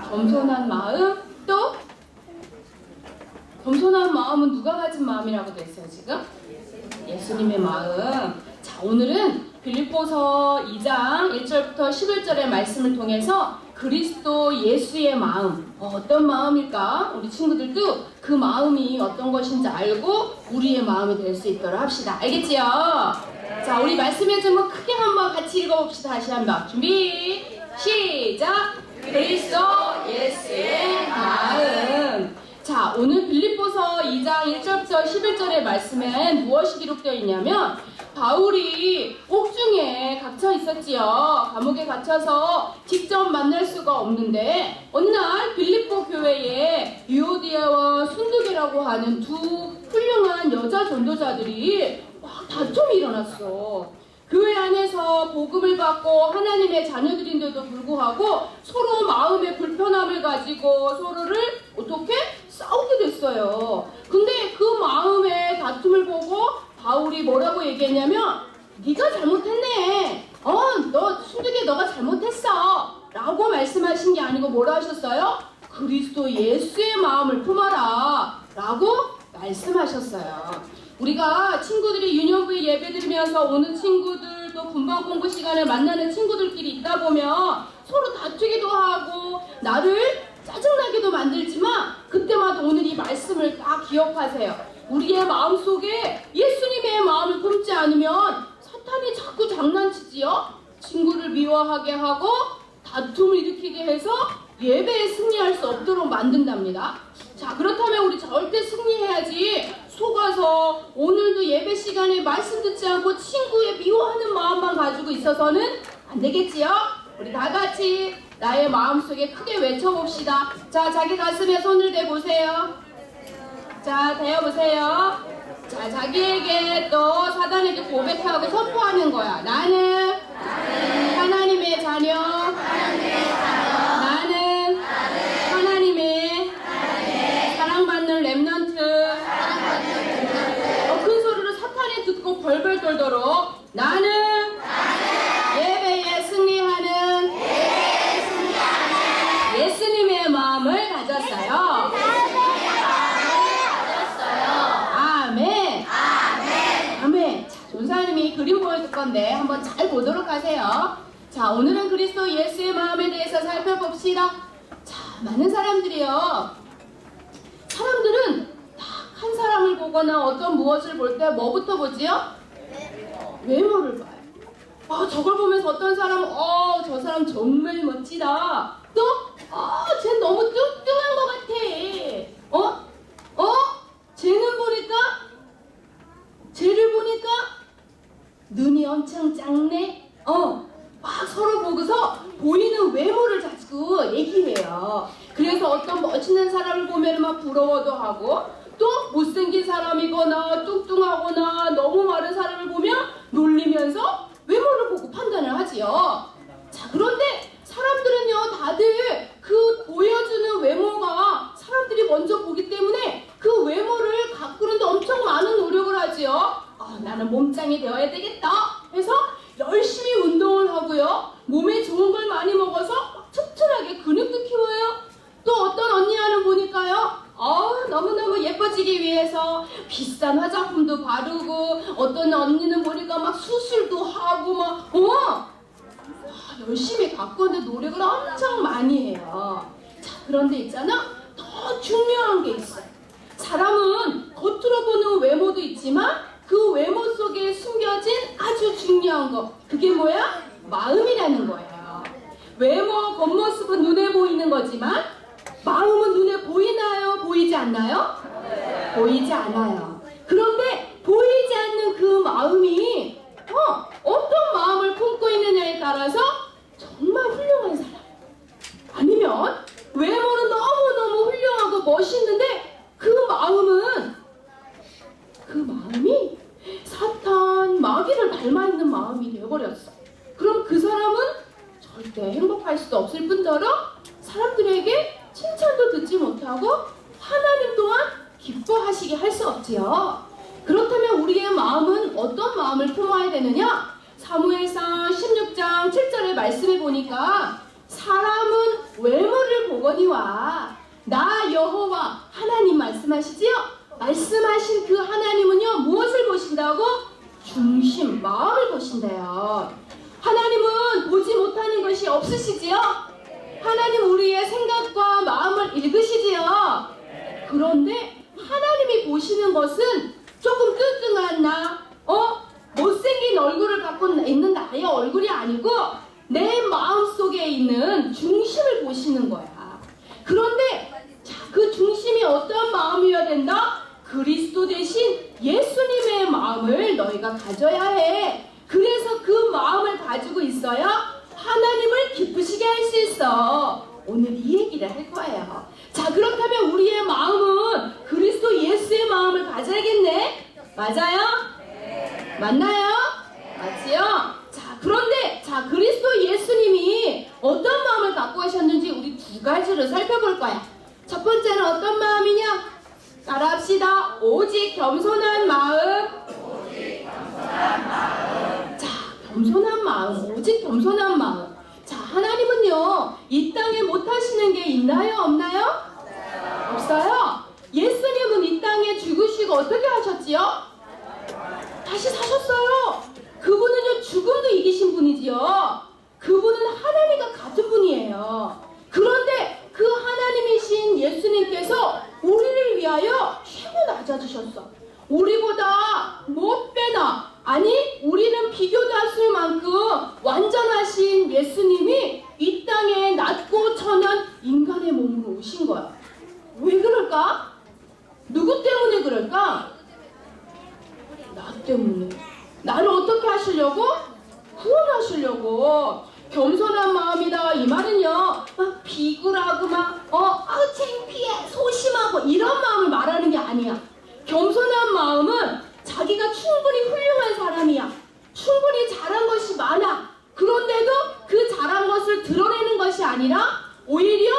겸손한 마음, 또 겸손한 마음은 누가 가진 마음이라고 됐어요 지금? 예수님의 마음. 자, 오늘은 빌립보서 2장 1절부터 11절의 말씀을 통해서 그리스도 예수의 마음, 어떤 마음일까? 우리 친구들도 그 마음이 어떤 것인지 알고 우리의 마음이 될 수 있도록 합시다. 알겠지요? 자, 우리 말씀의 제목 크게 한번 같이 읽어봅시다. 다시 한번 준비 시작. 그리스도 예수의 마음. 자, 오늘 빌립보서 2장 1절부터 11절의 말씀엔 무엇이 기록되어 있냐면 바울이 옥중에 갇혀 있었지요. 감옥에 갇혀서 직접 만날 수가 없는데 어느 날 빌립보 교회에 유오디아와 순두계라고 하는 두 훌륭한 여자 전도자들이 막 다툼이 일어났어. 교회 안에서 복음을 받고 하나님의 자녀들인데도 불구하고 서로 마음의 불편함을 가지고 서로를 어떻게 싸우게 됐어요. 근데 그 마음의 다툼을 보고 바울이 뭐라고 얘기했냐면 네가 잘못했네. 너 순두계 너가 잘못했어. 라고 말씀하신 게 아니고 뭐라 하셨어요? 그리스도 예수의 마음을 품어라. 라고 말씀하셨어요. 우리가 친구들이 유년부에 예배 드리면서 오는 친구들 또 분반 공부 시간에 만나는 친구들끼리 있다 보면 서로 다투기도 하고 나를 짜증나게도 만들지만 그때마다 오늘 이 말씀을 다 기억하세요. 우리의 마음속에 예수님의 마음을 품지 않으면 사탄이 자꾸 장난치지요. 친구를 미워하게 하고 다툼을 일으키게 해서 예배에 승리할 수 없도록 만든답니다. 자, 그렇다면 우리 절대 승리해야지 속아서 오늘도 예배 시간에 말씀 듣지 않고 친구의 미워하는 마음만 가지고 있어서는 안 되겠지요? 우리 다 같이 나의 마음속에 크게 외쳐봅시다. 자, 자기 가슴에 손을 대보세요. 자, 대어보세요. 자, 자기에게 또 사단에게 고백하고 선포하는 거야. 나는 하나님의 자녀. 나는 하나님의 사랑받는 렘넌트. 큰 소리로 사탄이 듣고 벌벌 떨도록 나는 예배에 승리하는 예수님의 마음을 가졌어요. 아멘. 아멘. 자, 전사님이 그림 보여줄 건데 한번 잘 보도록 하세요. 자, 오늘은 그리스도 예수의 마음에 대해서 살펴봅시다. 자, 많은 사람들이요. 사람들은 딱 한 사람을 보거나 어떤 무엇을 볼 때 뭐부터 보지요? 외모를 봐요. 저걸 보면서 어떤 사람은 저 사람 정말 멋지다. 또 쟤 너무 뚱뚱한 것 같아. 쟤를 보니까 눈이 엄청 작네. 막 서로 보고서 보이는 외모를 자꾸 얘기해요. 그래서 어떤 멋있는 사람을 보면 막 부러워도 하고 또 못생긴 사람이거나 뚱뚱하거나 너무 마른 사람을 보면 놀리면서 외모를 보고 판단을 하지요. 자, 그런데 사람들은요 다들 그 보여주는 외모가 사람들이 먼저 보기 때문에 그 외모를 가꾸는데 엄청 많은 노력을 하지요. 나는 몸짱이 되어야 되겠다 해서 열심히 운동을 하고요. 몸에 좋은 걸 많이 먹어서 튼튼하게 근육도 키워요. 또 어떤 언니와는 보니까요. 너무너무 예뻐지기 위해서 비싼 화장품도 바르고 어떤 언니는 보니까 막 수술도 하고 막 열심히 가꾸는데 노력을 엄청 많이 해요. 자, 그런데 있잖아. 더 중요한 게 있어요. 사람은 겉으로 보는 외모도 있지만 그 외모 속에 숨겨진 아주 중요한 거, 그게 뭐야? 마음이라는 거예요. 외모, 겉모습은 눈에 보이는 거지만 마음은 눈에 보이나요? 보이지 않나요? 보이지 않아요. 그런데 보이지 않는 그 마음이 어떤 마음을 품고 있느냐에 따라서 정말 훌륭한 사람, 아니면 외모는 너무너무 훌륭하고 멋있는데 그 마음이 사탄, 마귀를 닮아있는 마음이 되어버렸어. 그럼 그 사람은 절대 행복할 수도 없을 뿐더러 사람들에게 칭찬도 듣지 못하고 하나님 또한 기뻐하시게 할 수 없지요. 그렇다면 우리의 마음은 어떤 마음을 품어야 되느냐? 사무엘상 16장 7절의 말씀에 보니까 사람은 외모를 보고 보거니와 나 여호와 하나님 말씀하시지요? 말씀하신 그 하나님은요 무엇을 보신다고? 중심, 마음을 보신대요. 하나님은 보지 못하는 것이 없으시지요? 하나님 우리의 생각과 마음을 읽으시지요? 그런데 하나님이 보시는 것은 조금 뚱뚱한 나, 못생긴 얼굴을 갖고 있는 나의 얼굴이 아니고 내 마음속에 있는 중심을 보시는 거야. 그런데 그 중심이 어떤 마음이어야 된다? 그리스도 대신 예수님의 마음을 너희가 가져야 해. 그래서 그 마음을 가지고 있어야 하나님을 기쁘시게 할 수 있어. 오늘 이 얘기를 할 거예요. 자, 그렇다면 우리의 마음은 그리스도 예수의 마음을 가져야겠네? 맞아요? 맞나요? 맞지요? 자, 그런데 그리스도 예수님이 어떤 마음을 갖고 계셨는지 우리 두 가지를 살펴볼 거야. 첫 번째는 어떤 마음이냐? 따라합시다. 오직 겸손한 마음. 자, 겸손한 마음. 오직 겸손한 마음. 자, 하나님은요, 이 땅에 못하시는 게 있나요? 없나요? 없어요. 예수님은 이 땅에 죽으시고 어떻게 하셨지요? 다시 사셨어요. 그분은요, 죽음도 이기신 분이지요. 그분은 하나님과 같은 분이에요. 그런데 그 하나님이신 예수님께서 우리를 위하여 최고 낮아지셨어. 우리보다 못 빼나, 아니 우리는 비교도 할 수 만큼 완전하신 예수님이 이 땅에 낮고 천한 인간의 몸으로 오신 거야. 왜 그럴까? 누구 때문에 그럴까? 나 때문에. 나를 어떻게 하시려고? 구원하시려고. 겸손한 마음이다 이 말은요, 막 비굴하고 막 창피해 소심하고 이런 마음을 말하는 게 아니야. 겸손한 마음은 자기가 충분히 훌륭한 사람이야. 충분히 잘한 것이 많아. 그런데도 그 잘한 것을 드러내는 것이 아니라 오히려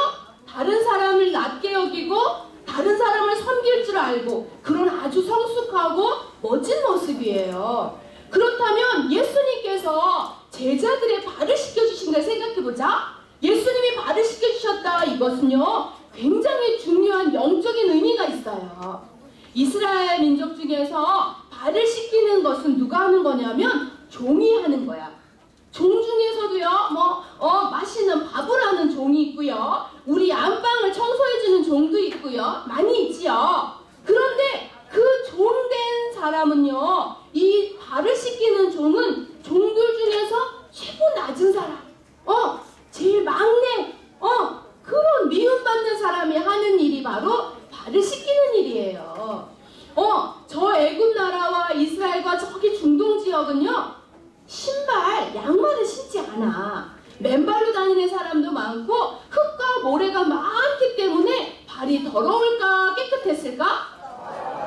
다른 사람을 낮게 여기고 다른 사람을 섬길 줄 알고 그런 아주 성숙하고 멋진 모습이에요. 그렇다면 예수님께서 제자들의 발을 씻겨주신 걸 생각해보자. 예수님이 발을 씻겨주셨다. 이것은요, 굉장히 중요한 영적인 의미가 있어요. 이스라엘 민족 중에서 발을 씻기는 것은 누가 하는 거냐면 종이 하는 거야. 종 중에서도요, 맛있는 밥을 하는 종이 있고요. 우리 안방을 청소해주는 종도 있고요. 많이 있지요. 그런데 그 종 된 사람은요, 이 발을 씻기는 종은 종들 중에서 최고 낮은 사람, 제일 막내, 그런 미움받는 사람이 하는 일이 바로 발을 씻기는 일이에요. 저 애굽 나라와 이스라엘과 저기 중동 지역은요, 신발, 양말을 신지 않아. 맨발로 다니는 사람도 많고 흙과 모래가 많기 때문에 발이 더러울까 깨끗했을까?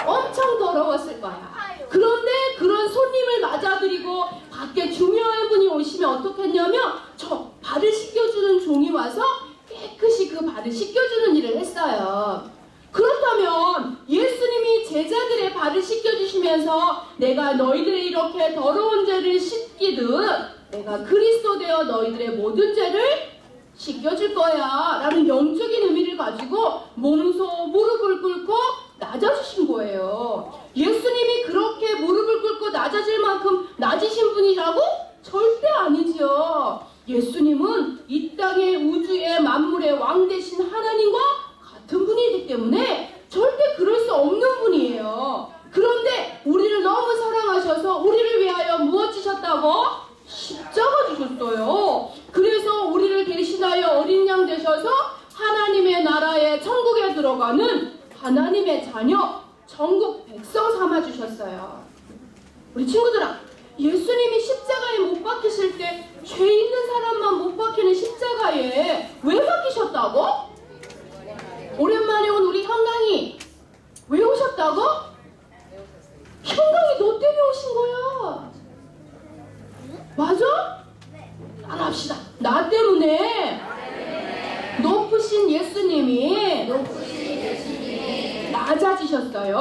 엄청 더러웠을 거야. 그런데 그런 손님을 맞아들이고 밖에 중요한 분이 오시면 어떻게 했냐면 저 발을 씻겨주는 종이 와서 깨끗이 그 발을 씻겨주는 일을 했어요. 그렇다면 예수님이 제자들의 발을 씻겨주시면서 내가 너희들의 이렇게 더러운 죄를 씻기듯 내가 그리스도 되어 너희들의 모든 죄를 씻겨줄 거야 라는 영적인 의미를 가지고 몸소 무릎을 꿇고 낮아지신 거예요. 예수님이 그렇게 무릎을 꿇고 낮아질 만큼 낮으신 분이라고? 절대 아니지요. 예수님은 이 땅의 우주의 만물의 왕 되신 하나님과 같은 분이기 때문에 절대 그럴 수 없는 분이에요. 그런데 우리를 너무 사랑하셔서 우리를 위하여 무엇 주셨다고? 십자가 주셨어요. 그래서 우리를 대신하여 어린 양 되셔서 하나님의 나라에 천국에 들어가는 하나님의 자녀, 전국 백성 삼아주셨어요. 우리 친구들아, 예수님이 십자가에 못 박히실 때 죄 있는 사람만 못 박히는 십자가에 왜 박히셨다고? 오랜만에 온 우리 형강이 왜 오셨다고? 형강이 너 때문에 오신 거야. 맞아? 따라합시다. 나 때문에 높으신 예수님이 낮아지셨어요.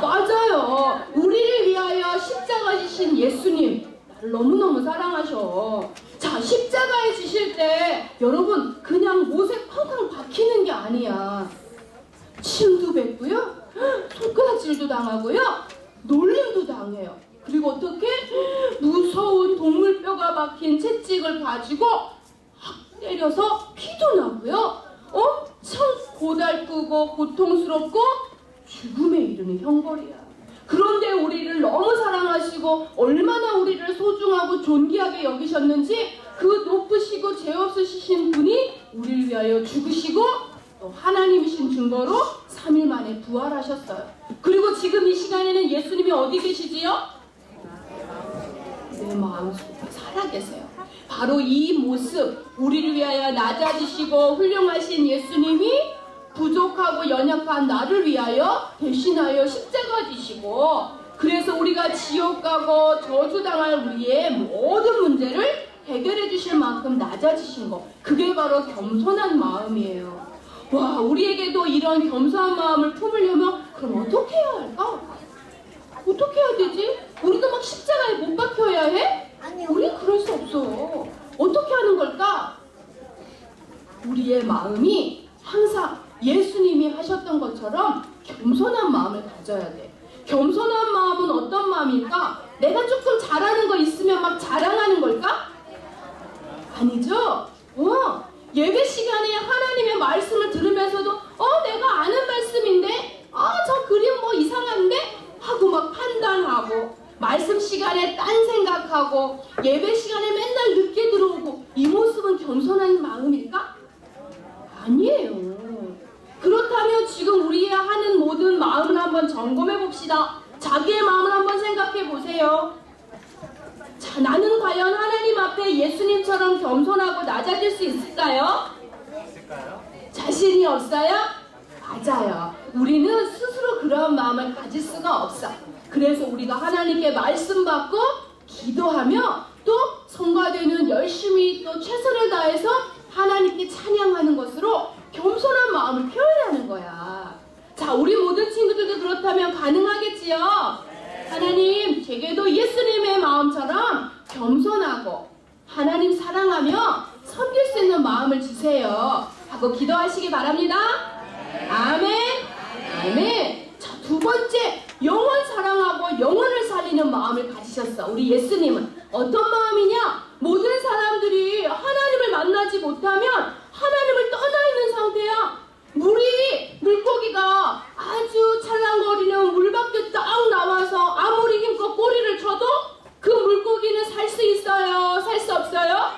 맞아요. 우리를 위하여 십자가 지신 예수님 나를 너무너무 사랑하셔. 자, 십자가에 지실 때 여러분 그냥 못에 쾅쾅 박히는 게 아니야. 침도 뱉고요, 손가락질도 당하고요, 놀림도 당해요. 그리고 어떻게? 무서운 동물뼈가 박힌 채찍을 가지고 확 때려서 피도 나고요, 엄청 고달프고 고통스럽고 죽음에 이르는 형벌이야. 그런데 우리를 너무 사랑하시고 얼마나 우리를 소중하고 존귀하게 여기셨는지 그 높으시고 죄 없으신 분이 우리를 위하여 죽으시고 또 하나님이신 증거로 3일 만에 부활하셨어요. 그리고 지금 이 시간에는 예수님이 어디 계시지요? 내 마음속에 살아계세요. 바로 이 모습, 우리를 위하여 낮아지시고 훌륭하신 예수님이 부족하고 연약한 나를 위하여 대신하여 십자가 지시고, 그래서 우리가 지옥 가고 저주당할 우리의 모든 문제를 해결해 주실 만큼 낮아지신 거, 그게 바로 겸손한 마음이에요. 와, 우리에게도 이런 겸손한 마음을 품으려면 그럼 어떻게 해야 할까? 어떻게 해야 되지? 우리도 막 십자가에 못 박혀야 해? 우리 그럴 수 없어. 어떻게 하는 걸까? 우리의 마음이 항상 예수님이 하셨던 것처럼 겸손한 마음을 가져야 돼. 겸손한 마음은 어떤 마음일까? 내가 조금 잘하는 거 있으면 막 자랑하는 걸까? 아니죠? 예배 시간에 하나님의 말씀을 들으면서도 내가 아는 말씀인데 저 그림 뭐 이상한데? 하고 막 판단하고, 말씀 시간에 딴 생각하고, 예배 시간에 맨날 늦게 들어오고, 이 모습은 겸손한 마음일까? 아니에요. 그렇다면 지금 우리의 하는 모든 마음을 한번 점검해 봅시다. 자기의 마음을 한번 생각해 보세요. 자, 나는 과연 하나님 앞에 예수님처럼 겸손하고 낮아질 수 있을까요? 자신이 없어요? 맞아요. 우리는 스스로 그런 마음을 가질 수가 없어. 그래서 우리가 하나님께 말씀 받고 기도하며 또 성가대는 열심히 또 최선을 다해서 하나님께 찬양하는 것으로 겸손한 마음을 표현하는 거야. 자, 우리 모든 친구들도 그렇다면 가능하겠지요? 하나님, 제게도 예수님의 마음처럼 겸손하고 하나님 사랑하며 섬길 수 있는 마음을 주세요 하고 기도하시기 바랍니다. 아멘. 아멘. 자, 두 번째, 영원 사랑하고 영혼을 살리는 마음을 가지셨어. 우리 예수님은 어떤 마음이냐? 모든 사람들이 하나님을 만나지 못하면 하나님을 떠나 있는 상태야. 물고기가 아주 찰랑거리는 물 밖에 딱 나와서 아무리 힘껏 꼬리를 쳐도 그 물고기는 살 수 있어요? 살 수 없어요?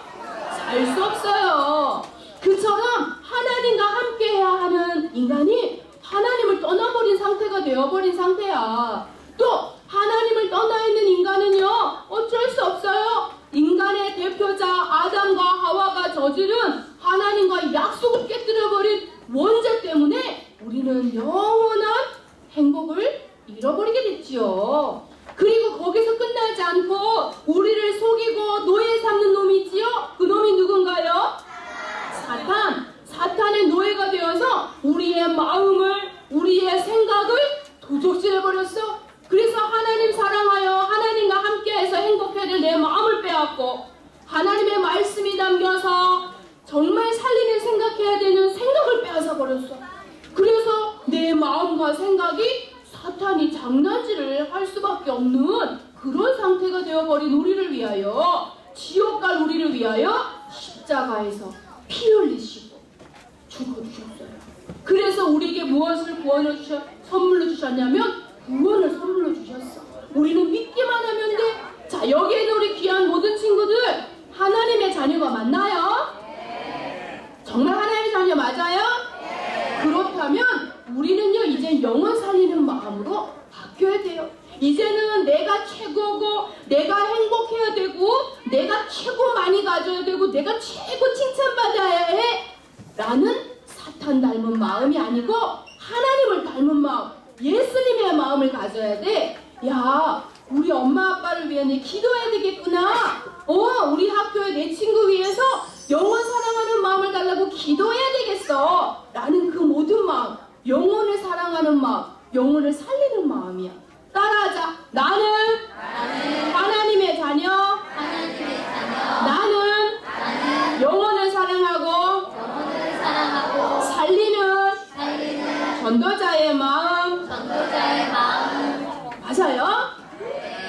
살 수 없어요. 그처럼 하나님과 함께 해야 하는 인간이 하나님을 떠나버린 상태가 되어버린 상태야. 또 하나님을 떠나 있는 인간은요, 어쩔 수 없어요. 인간의 대표자 아담과 하와가 저지른 하나님과 약속을 깨뜨려버린 원죄 때문에 우리는 영원한 행복을 잃어버리게 됐지요. 그리고 거기서 끝나지 않고 우리를 속이고 노예 삼는 놈이 있지요. 그 놈이 누군가요? 사탄의 노예가 되어서 우리의 마음을, 우리의 생각을 도적질해버렸어. 그래서 하나님 사랑하여 하나님과 함께해서 행복해야 될 내 마음을 빼앗고, 하나님의 말씀이 담겨서 정말 살리는 생각해야 되는 생각을 빼앗아 버렸어. 그래서 내 마음과 생각이 사탄이 장난질을 할 수밖에 없는 그런 상태가 되어버린 우리를 위하여, 지옥 갈 우리를 위하여 십자가에서 피 흘리시고 죽어주셨어요. 그래서 우리에게 무엇을 선물로 주셨냐면 구원을 선물로 주셨어. 우리는 믿기만 하면 돼. 자, 여기에 있는 우리 귀한 모든 친구들, 하나님의 자녀가 맞나요? 정말 하나님의 자녀 맞아요? 그렇다면 우리는요, 이제 영혼 살리는 마음으로 바뀌어야 돼요. 이제는 내가 최고고, 내가 행복해야 되고, 내가 최고 많이 가져야 되고, 내가 최고 칭찬받아야 해 라는 사탄 닮은 마음이 아니고 하나님을 닮은 마음, 예수님의 마음을 가져야 돼. 야, 우리 엄마 아빠를 위해 내 기도해야 되겠구나. 우리 학교에 내 친구 위해서 영혼 사랑하는 마음을 달라고 기도해야 되겠어 라는 그 모든 마음, 영혼을 사랑하는 마음, 영혼을 살리는 마음이야. 따라하자. 나는 하나님의 자녀. 나는 전도자의 마음. 전도자의 마음. 맞아요?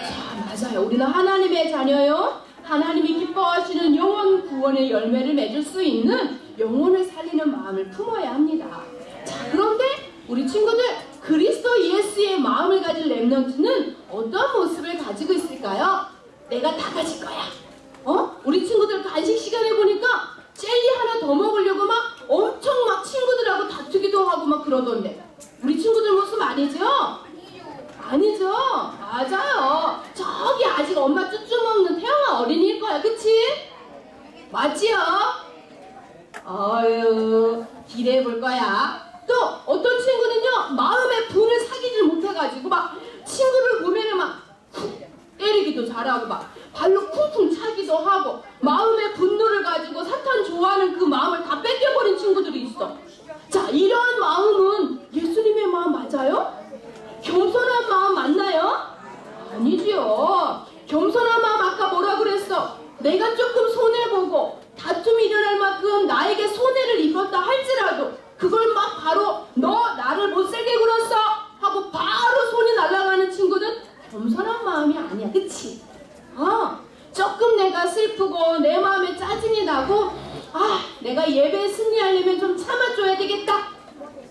자, 맞아요. 우리는 하나님의 자녀요. 하나님이 기뻐하시는 영혼 구원의 열매를 맺을 수 있는 영혼을 살리는 마음을 품어야 합니다. 자, 그런데 우리 친구들, 그리스도 예수의 마음을 가진 렘넌트는 어떤 모습을 가지고 있을까요? 내가 다 가질 거야. 우리 친구들 간식 시간에 보니까 젤리 하나 더 먹으려고 막 엄청 막 친구들하고 다투기도 하고 막 그러던데, 우리 친구들 모습 아니죠? 아니죠? 맞아요. 저기 아직 엄마 쭈쭈 먹는 태영아 어린이일 거야. 그치? 맞지요? 어휴, 기대해 볼 거야. 또 어떤 친구는요, 마음의 분을 사귀질 못해가지고 막 친구를 보면은 막 쿡 때리기도 잘하고 막 발로 쿵쿵 차기도 하고 마음의 분노를 가지고 사탄 좋아하는 그 마음을 다 뺏겨버린 친구들이 있어. 자, 이런 마음은 예수님의 마음 맞아요? 겸손한 마음 맞나요? 아니지요. 겸손한 마음 아까 뭐라 그랬어? 내가 조금 손해보고 다툼이 일어날 만큼 나에게 손해를 입었다 할지라도 그걸 막 바로 너 나를 못살게 굴었어 하고 바로 손이 날아가는 친구는 겸손한 마음이 아니야. 그치? 조금 내가 슬프고 내 마음에 짜증이 나고 내가 예배에 승리하려면 좀 참아줘야 되겠다.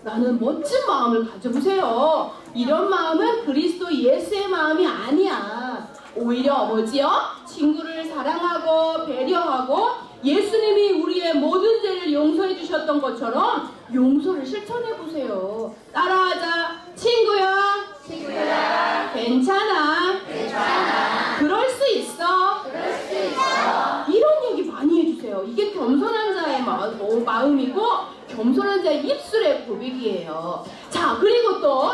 나는 멋진 마음을 가져보세요. 이런 마음은 그리스도 예수의 마음이 아니야. 오히려 뭐지요? 친구를 사랑하고 배려하고 예수님이 우리의 모든 죄를 용서해 주셨던 것처럼 용서를 실천해 보세요. 따라하자. 친구야. 친구야. 괜찮아. 괜찮아. 그럴 수 있어. 그럴 수 있어. 이런 얘기 많이 해주세요. 이게 겸손한 자의 마음이고 겸손한 자의 입술의 고백이에요. 자, 그리고 또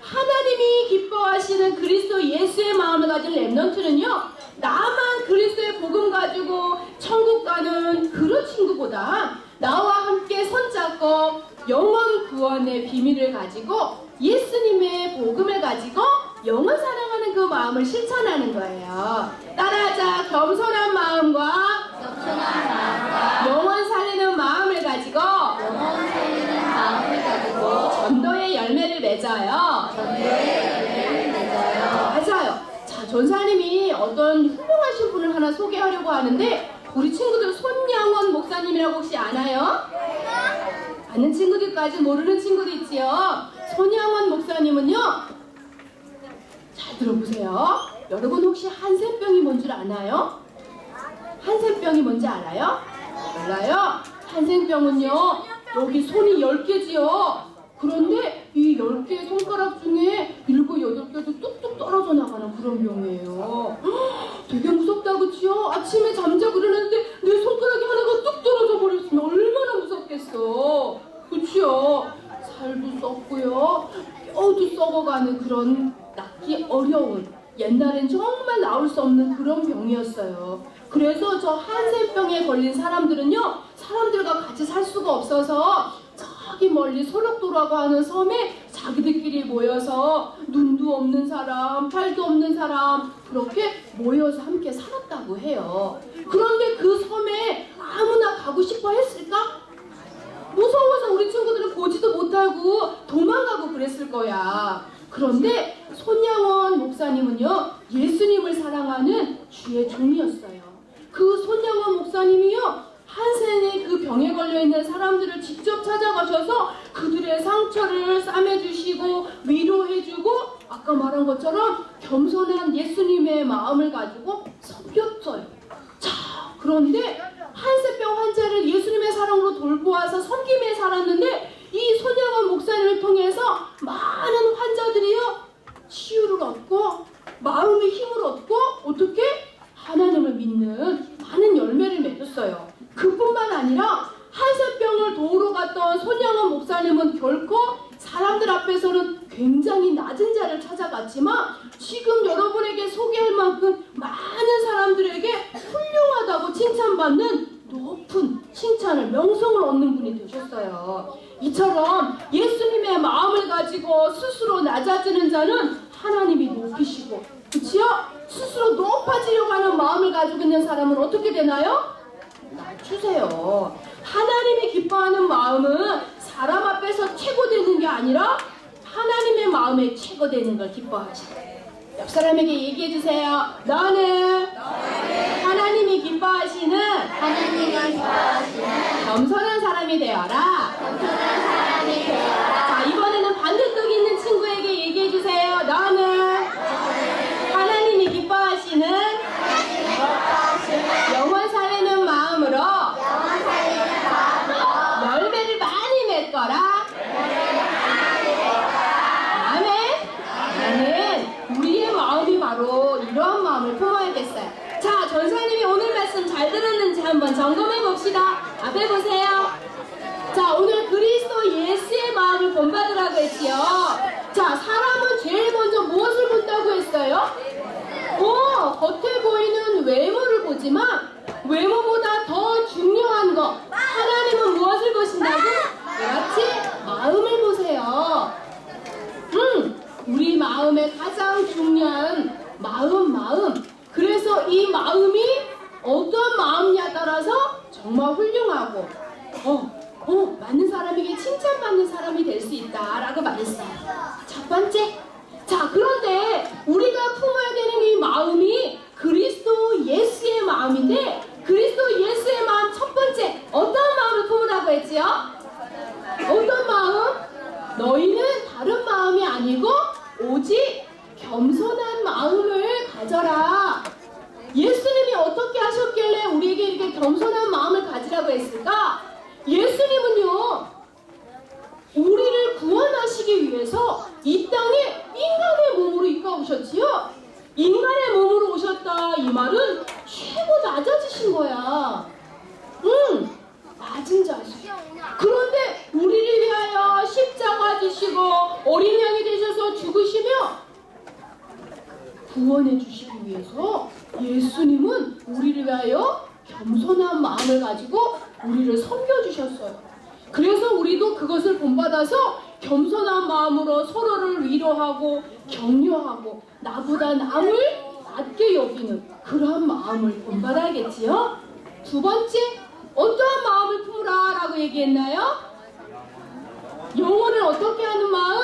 하나님이 기뻐하시는 그리스도 예수의 마음을 가진 렘넌트는요, 나만 그리스도의 복음 가지고 천국 가는 그런 친구보다 나와 함께 손잡고 영원 구원의 비밀을 가지고 예수님의 복음을 가지고 영원 사랑하는 그 마음을 실천하는 거예요. 따라하자. 겸손한 마음과 겸손한 마음과 영원 살리는 마음을 가지고 영원 살리는 마음을 가지고 전도의 열매를 맺어요. 전도의 열매를 맺어요. 맞아요. 자, 전사님이 어떤 훌륭하신 분을 하나 소개하려고 하는데, 우리 친구들 손양원 목사님이라고 혹시 아나요? 아는 친구들까지 모르는 친구도 있지요. 손양원 목사님은요, 잘 들어보세요. 여러분 혹시 한센병이 뭔 줄 아나요? 한센병이 뭔지 알아요? 몰라요? 한센병은요, 여기 손이 10개지요. 그런데 이 10개의 손가락 중에 7, 8개도 뚝뚝 떨어져 나가는 그런 병이에요. 되게 무섭다, 그치요? 아침에 잠자고 일어났는데 내 손가락이 하나가 뚝 떨어져 버렸으면 얼마나 무섭겠어. 그치요? 살도 썩고요, 뼈도 썩어가는 그런 낫기 어려운, 옛날엔 정말 나올 수 없는 그런 병이었어요. 그래서 저 한센병에 걸린 사람들은요, 사람들과 같이 살 수가 없어서 저기 멀리 소록도라고 하는 섬에 자기들끼리 모여서 눈도 없는 사람, 팔도 없는 사람 그렇게 모여서 함께 살았다고 해요. 그런데 그 섬에 아무나 가고 싶어 했을까? 무서워서 우리 친구들은 보지도 못하고 도망가고 그랬을 거야. 그런데 손양원 목사님은요, 예수님을 사랑하는 주의 종이었어요. 그 손양원 목사님이요, 한센의 그 병에 걸려있는 사람들을 직접 찾아가셔서 그들의 상처를 싸매주시고 위로해주고 아까 말한 것처럼 겸손한 예수님의 마음을 가지고 섬겼어요. 자, 그런데 한센병 환자를 예수님의 사랑으로 돌보아서 섬김에 살았는데, 이 손양원 목사님을 통해서 많은 환자들이요, 치유를 얻고 마음의 힘을 얻고 어떻게? 하나님을 믿는 많은 열매를 맺었어요. 그뿐만 아니라 한센병을 도우러 갔던 손양원 목사님은 결코 사람들 앞에서는 굉장히 낮은 자를 찾아갔지만 지금 여러분에게 소개할 만큼 많은 사람들에게 훌륭하다고 칭찬받는 높은 칭찬을, 명성을 얻는 분이 되셨어요. 이처럼 예수님의 마음을 가지고 스스로 낮아지는 자는 하나님이 높이시고, 그치요? 스스로 높아지려고 하는 마음을 가지고 있는 사람은 어떻게 되나요? 낮추세요. 하나님이 기뻐하는 마음은 사람 앞에서 최고 되는 게 아니라 아니라 하나님의 마음에 최고 되는 걸 기뻐하시고. 옆 사람에게 얘기해 주세요. 너는 하나님이 기뻐하시는 하나님을 기뻐하시는 겸손한 사람이 되어라. 겸손한 사람이 되어라. 자, 이번에는 반대쪽 있는 친구에게 얘기해 주세요. 너는 하나님이 기뻐하시는 영원 살리는 마음으로 영원 살리는 마음으로 열매를 많이 맺거라. 아멘. 나는 우리의 마음이 바로 이러한 마음을 품어야겠어요. 자, 전사님이 오늘 말씀 잘 들었는지 한번 점검해 봅시다. 앞에 보세요. 자, 오늘 그리스도 예수의 마음을 본받으라고 했지요. 자, 사람은 제일 먼저 무엇을 본다고 했어요? 겉에 보이는 외모를 보지만 외모보다 더 중요한 거, 하나님은 무엇을 보신다고? 그렇지, 마음을 보세요. 우리 마음의 가장 중요한 마음. 그래서 이 마음이 어떤 마음이냐에 따라서 정말 훌륭하고 맞는 사람에게 칭찬받는 사람이 될 수 있다라고 말했어요. 첫 번째. 자, 그런데 우리가 품어야 되는 이 마음이 그리스도 예수의 마음인데, 그리스도 예수의 마음 첫 번째 어떤 마음을 품으라고 했지요? 어떤 마음? 너희는 다른 마음이 아니고 오직 겸손한 마음을 가져라. 예수님이 어떻게 하셨길래 우리에게 이렇게 겸손한 마음을 가지라고 했을까? 예수님은요, 우리를 구원하시기 위해서 이 땅에 인간의 몸으로 입가오셨지요. 인간의 몸으로 오셨다, 이 말은 최고 낮아지신 거야. 낮은 자식. 그런데 우리를 위하여 십자가 지시고 어린 양이 되셔서 죽으시며 구원해 주시기 위해서 예수님은 우리를 위하여 겸손한 마음을 가지고 우리를 섬겨주셨어요. 그래서 우리도 그것을 본받아서 겸손한 마음으로 서로를 위로하고 격려하고 나보다 남을 낮게 여기는 그러한 마음을 본받아야겠지요. 두 번째, 어떠한 마음을 품으라 라고 얘기했나요? 영혼을 어떻게 하는 마음?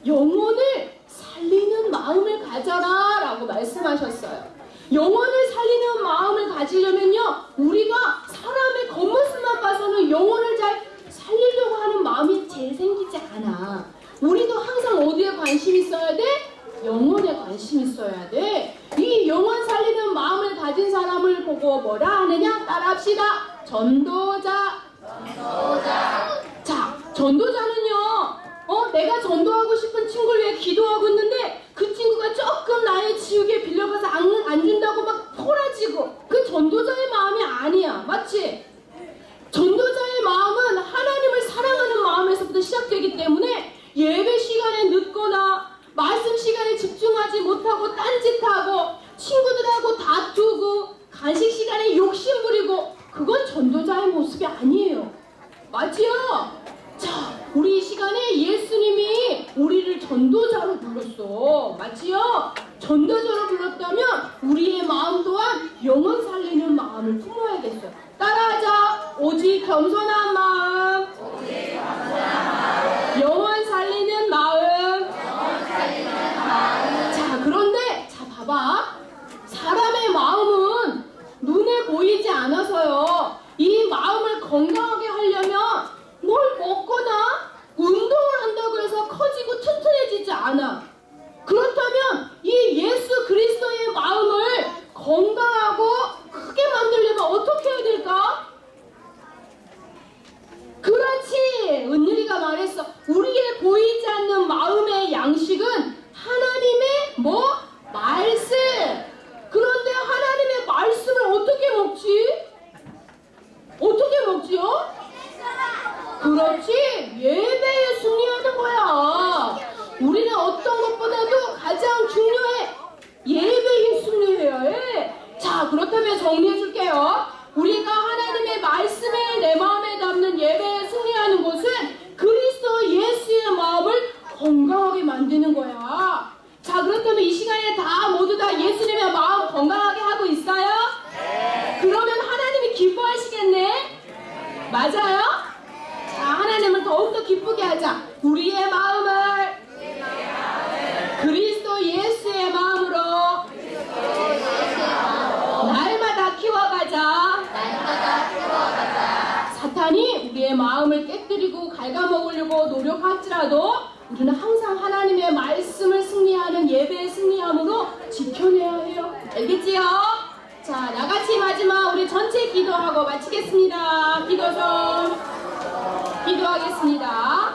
영혼을 살리는 마음을 가져라 라고 말씀하셨어요. 영혼을 살리는 마음을 가지려면요, 우리가 사람의 겉모습만 봐서는 영혼을 잘 살리려고 하는 마음이 제일 생기지 않아. 우리도 항상 어디에 관심 있어야 돼? 영혼에 관심 있어야 돼. 이 영혼 살리는 마음을 가진 사람을 보고 뭐라 하느냐? 따라합시다. 전도자. 자, 전도자는요, 내가 전도하고 싶은 친구를 위해 기도하고 있는데 그 친구가 조금 나의 지우개 빌려가서 안 준다고 막 토라지고, 그 전도자의 마음이 아니야. 맞지? 전도자의 마음은 하나님을 사랑하는 마음에서부터 시작되기 때문에 예배 시간에 늦거나 말씀 시간에 집중하지 못하고 딴짓하고 친구들하고 다투고 간식 시간에 욕심 부리고, 그건 전도자의 모습이 아니에요. 맞지요? 자, 우리 이 시간에 예수님이 우리를 전도자로 불렀어. 맞지요? 전도자로 불렀다면 우리의 마음 또한 영혼 살리는 마음을 품어야겠어요. 따라하자. 오직 겸손한 마음. 영혼 살리는 마음. 자, 그런데 봐봐. 사람의 마음은 눈에 보이지 않아서요, 이 마음을 건강하게 하려면 뭘 먹거나 운동을 한다고 해서 커지고 튼튼해지지 않아. 그렇다면 이 예수 그리스도의 마음을 건강하고 크게 만들려면 어떻게 해야 될까? 그렇지, 은율이가 말했어. 우리의 보이지 않는 마음의 양식은 하나님의 말씀. 그런데 하나님의 말씀을 어떻게 먹지? 어떻게 먹지요? 그렇지, 예배에 승리하는 거야. 우리는 어떤 것보다도 가장 중요해. 예배에 승리해야 해. 자, 그렇다면 정리해 줄게요. 우리가 하나님의 말씀을 내 마음에 담는 예배에 승리하는 것은 그리스도 예수의 마음을 건강하게 만드는 거야. 자, 그렇다면 이 시간에 모두 다 예수님의 마음 건강하게 하고 있어요? 네. 그러면 하나님이 기뻐하시겠네? 맞아요? 자, 기쁘게 하자. 우리의 마음을 그리스도 예수의 마음으로 날마다 키워가자. 사탄이 우리의 마음을 깨뜨리고 갉아먹으려고 노력할지라도 우리는 항상 하나님의 말씀을 승리하는 예배의 승리함으로 지켜내야 해요. 알겠지요? 자, 나같이 마지막 우리 전체 기도하고 마치겠습니다. 기도하겠습니다.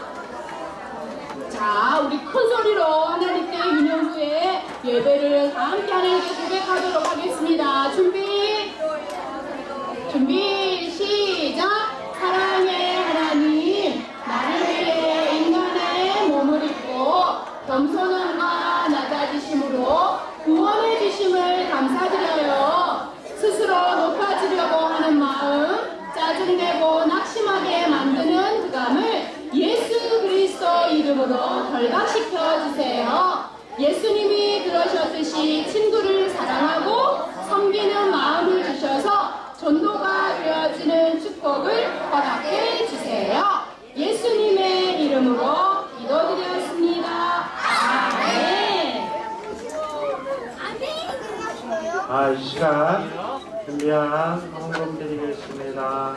자, 우리 큰 소리로 하나님께 유년부의 예배를 다 함께 하나님께 고백하도록 하겠습니다. 준비, 시작! 사랑의 하나님, 나를 위해 인간의 몸을 입고 겸손함과 낮아지심으로 구원해 주심을 감사드려요. 스스로 높아지려고 하는 마음, 짜증내고 낙심하게 만드는 흑암을 예수 그리스도 이름으로 결박시켜 주세요. 예수님이 그러셨듯이 친구를 사랑하고 섬기는 마음을 주셔서 전도가 되어지는 축복을 허락해 주세요. 예수님의 이름으로 기도드렸습니다. 아멘. 이 시간 준비한 헌금 드리겠습니다.